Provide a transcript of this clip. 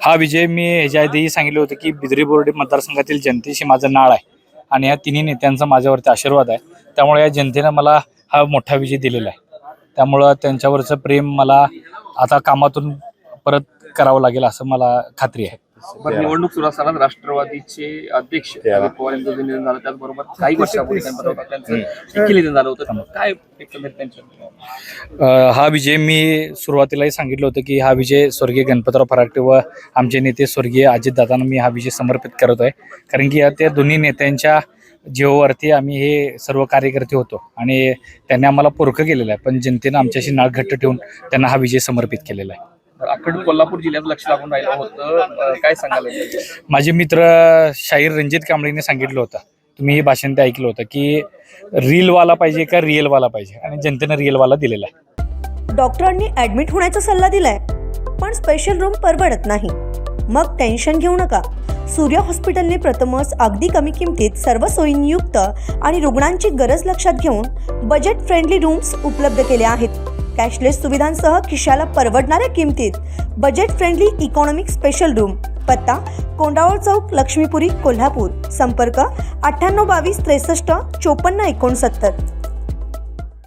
हा विजय मी ह्याच्या आधीही सांगितलं होतं की बिदरी बोर्डे मतदारसंघातील जनतेशी माझं नाळ आहे आणि या तिन्ही नेत्यांचा माझ्यावरती आशीर्वाद आहे. त्यामुळे या जनतेनं मला हा मोठा विजय दिलेला आहे. त्यामुळं त्यांच्यावरचं प्रेम मला आता कामातून परत करावं लागेल असं मला खात्री आहे. बरं, निवडणूक सुरू असताना राष्ट्रवादीचे अध्यक्ष शरद पवार यांचं निधन झालं, त्याचबरोबर काही वर्षापूर्वी त्यांचं देखील निधन झालं होतं. काय एकंदरीत त्यांच्या हा विजय मी सुरुवातीलाही सांगितलं होतं की हा विजय स्वर्गीय गणपतराव फराटे व आमचे नेते स्वर्गीय अजितदादांना मी हा विजय समर्पित करत आहे. कारण की त्या दोन्ही नेत्यांच्या जीवावरती आम्ही हे सर्व कार्यकर्ते होतो आणि त्यांनी आम्हाला पोरकं केलेलं आहे, पण जनतेनं आमच्याशी नाळ घट्ट ठेवून त्यांना हा विजय समर्पित केलेला आहे. अख्खड कोल्हापूर जिल्ह्यात लक्ष लागून राहिलं होतं, काय सांगाल? माझे मित्र शाहीर रणजित कांबळेने सांगितलं होतं, तुम्ही हे भाषण ते ऐकलं होतं की रीलवाला पाहिजे का रिअलवाला पाहिजे, आणि जनतेनं रिअलवाला दिलेला आहे. डॉक्टरांनी ॲडमिट होण्याचा सल्ला दिलाय, पण स्पेशल रूम परवडत नाही. मग टेन्शन घेऊ नका. सूर्या हॉस्पिटलने प्रथमच अगदी कमी किमतीत सर्व सोयींयुक्त आणि रुग्णांची गरज लक्षात घेऊन बजेट फ्रेंडली रूम्स उपलब्ध केले आहेत. कॅशलेस सुविधांसह खिशाला परवडणाऱ्या किमतीत budget friendly economic special room. पत्ता कोंडावळ चौक, लक्ष्मीपुरी, कोल्हापूर. संपर्क 9822 63 54 69.